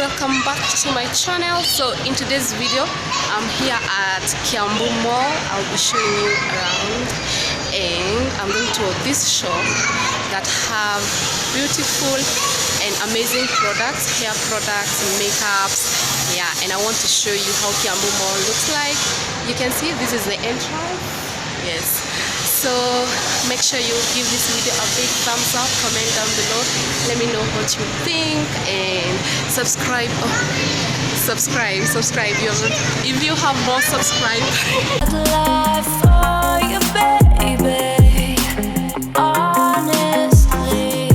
welcome back to my channel. So in today's video I'm here at Kiambu Mall. I'll be showing you around, and I'm going to this shop that have beautiful and amazing products, hair products, makeups, yeah. And I want to show you how Kiambu Mall looks like. You can see this is the entrance, yes. So make sure you give this video a big thumbs up, comment down below, let me know what you think, and subscribe. Subscribe if you have more, subscribe. For you, baby. Honestly.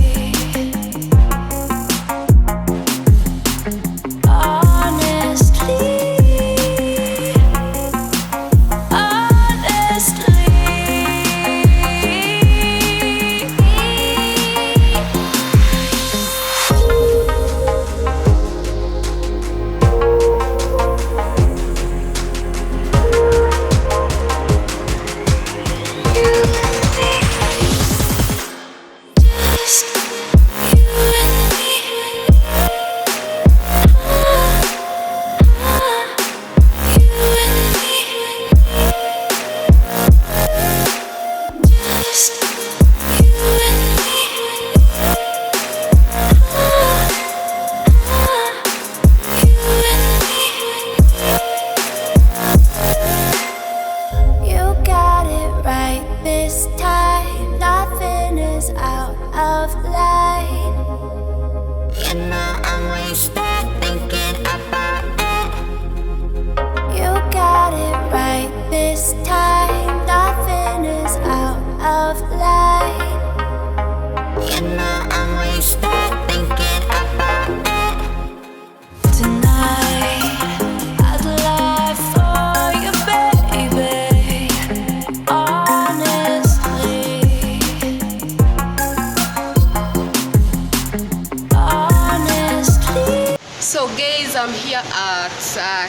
So guys, I'm here at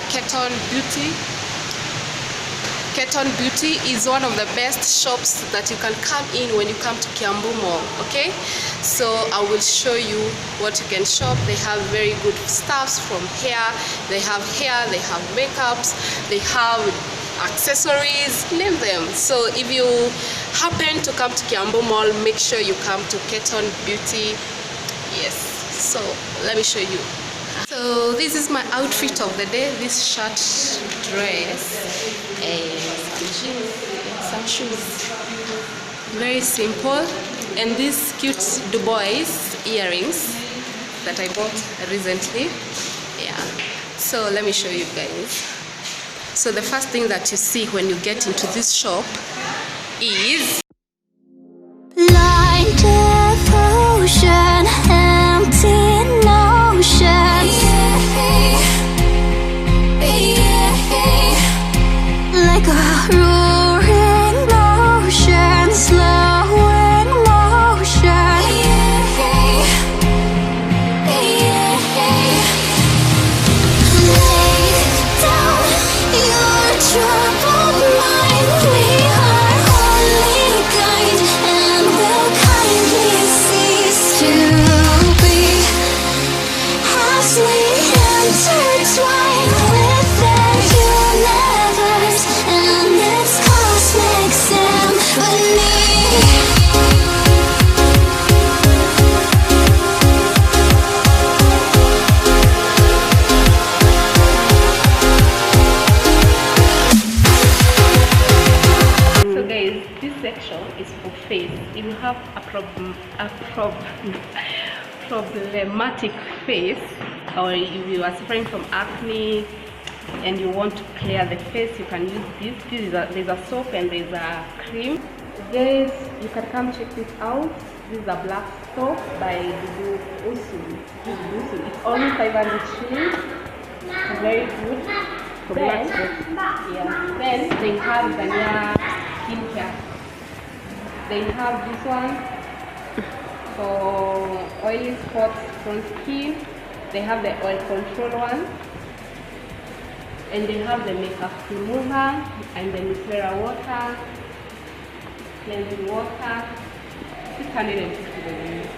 Keton Beauty. Keton Beauty is one of the best shops that you can come in when you come to Kiambu Mall, okay? So I will show you what you can shop. They have very good stuffs from hair, they have makeups, they have accessories, name them. So if you happen to come to Kiambu Mall, make sure you come to Keton Beauty. Yes, so let me show you. So this is my outfit of the day. This shirt, dress, and some jeans, some shoes. Very simple. And these cute Dubois earrings that I bought recently. Yeah. So let me show you guys. So the first thing that you see when you get into this shop is blind devotion, empty notion. Like a roaring ocean, slowing motion. Lay down your troubled mind. We are only kind and will kindly cease to be as we intertwine with the universe and its cosmic symphony. So guys, this section is for face. If you have a problematic face, or if you are suffering from acne and you want to clear the face, you can use this. There's a soap and there's a cream. Guys, you can come check this out. This is a black soap by Dubois. It's only 500 shillings. It's very good for black soap. Yeah. Then they have vanilla skincare. They have this one for oily spots on skin. They have the oil control one, and they have the makeup remover and the micellar water, cleansing water. 650.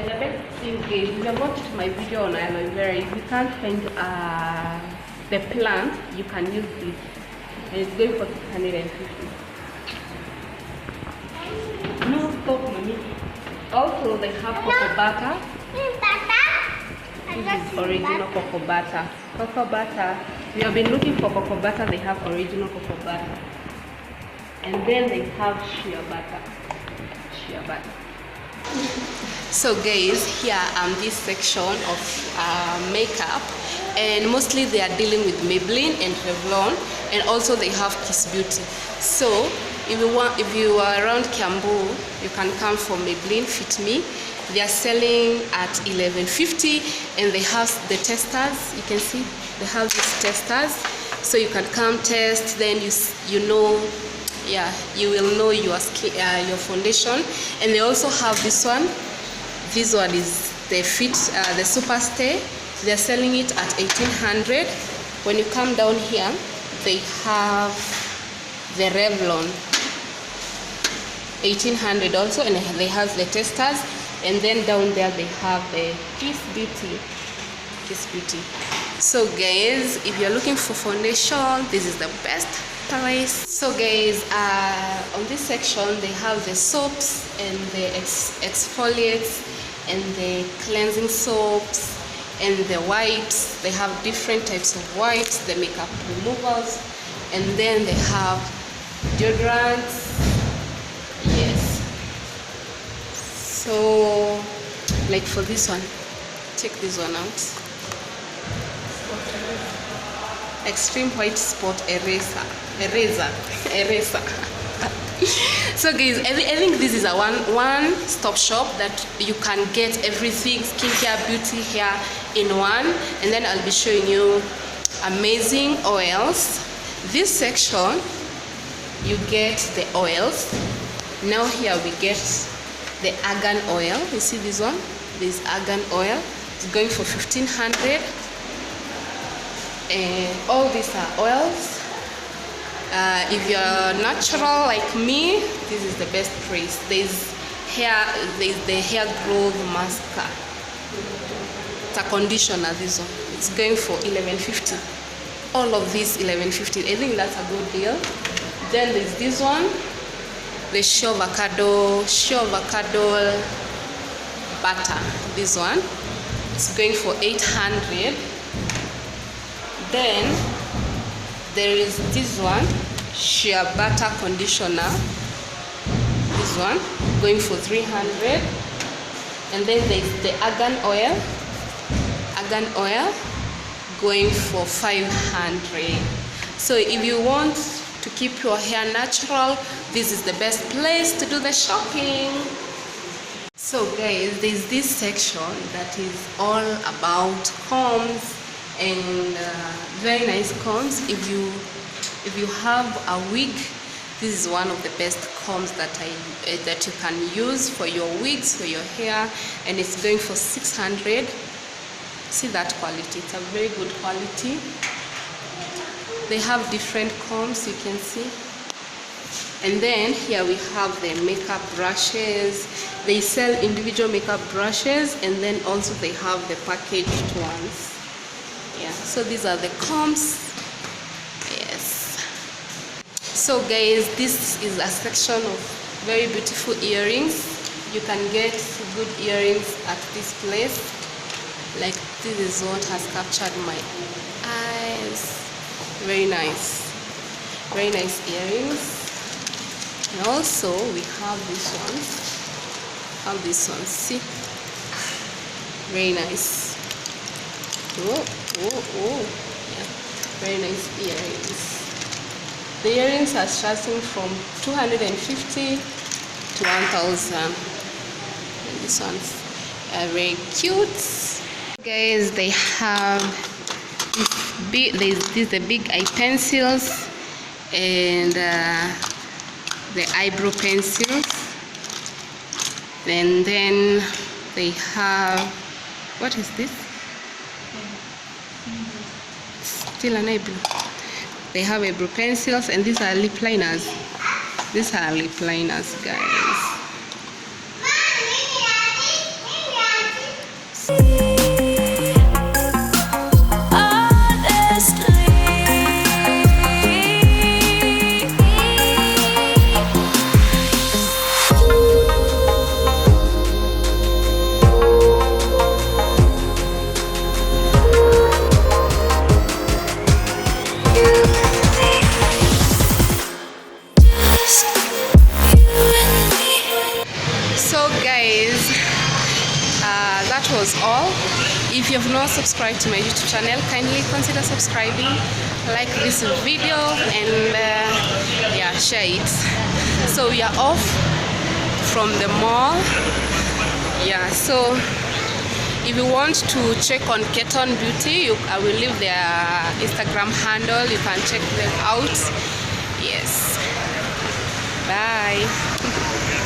And the best thing is, if you have watched my video on aloe vera, if you can't find the plant, you can use this, and it's going for 650. No, stop, mommy. Also, they have cocoa butter. This is original cocoa butter. Cocoa butter. If you have been looking for cocoa butter, they have original cocoa butter. And then they have shea butter. Shea butter. So guys, here I'm this section of makeup, and mostly they are dealing with Maybelline and Revlon, and also they have Kiss Beauty. So if you are around Kiambu, you can come for Maybelline Fit Me. They are selling at $11.50, and they have the testers. You can see they have these testers, so you can come test. Then you know, yeah, you will know your skin, your foundation. And they also have this one. This one is the the TOOTHPASTE. They are selling it at $1,800. When you come down here, they have the Revlon, $1,800 also, and they have the testers. And then down there they have the Kiss Beauty. Kiss Beauty. So guys, if you're looking for foundation, this is the best place. So guys, on this section they have the soaps and the exfoliates and the cleansing soaps and the wipes. They have different types of wipes, the makeup removals, and then they have deodorants. Yes. So, like for this one, check this one out. Extreme White Spot Eraser. So guys, I think this is a one-stop shop that you can get everything, skincare, beauty, hair in one. And then I'll be showing you amazing oils. This section, you get the oils. Now here we get the argan oil. You see this one? This argan oil. It's going for $1,500. And all these are oils. If you're natural like me, this is the best price. There's the hair growth masker. It's a conditioner, this one. It's going for $11.50. All of these $11.50. I think that's a good deal. Then there's this one, the shea avocado butter. This one, it's going for $800. Then there is this one, shea butter conditioner. This one going for $300. And then there's the argan oil going for $500. So if you want to keep your hair natural, this is the best place to do the shopping. So guys, there's this section that is all about combs and very nice combs. If you have a wig, this is one of the best combs that you can use for your wigs, for your hair, and it's going for $600. See that quality? It's a very good quality. They have different combs, you can see. And then here we have the makeup brushes. They sell individual makeup brushes, and then also they have the packaged ones. Yeah, so these are the combs. Yes. So guys, this is a section of very beautiful earrings. You can get good earrings at this place. Like this is what has captured my eyes. Very nice earrings. And also we have these ones. See, very nice. Oh, yeah, very nice earrings. The earrings are starting from $250 to $1,000. And these ones are very cute. Guys, they have the big eye pencils and the eyebrow pencils. And then they have, what is this? Still an eyebrow. They have eyebrow pencils, and these are lip liners. These are lip liners, guys. guys, that was all. If you have not subscribed to my YouTube channel, kindly consider subscribing, like this video, and yeah, share it. So we are off from the mall. Yeah, so if you want to check on Keton Beauty, I will leave their Instagram handle. You can check them out. Yes, bye.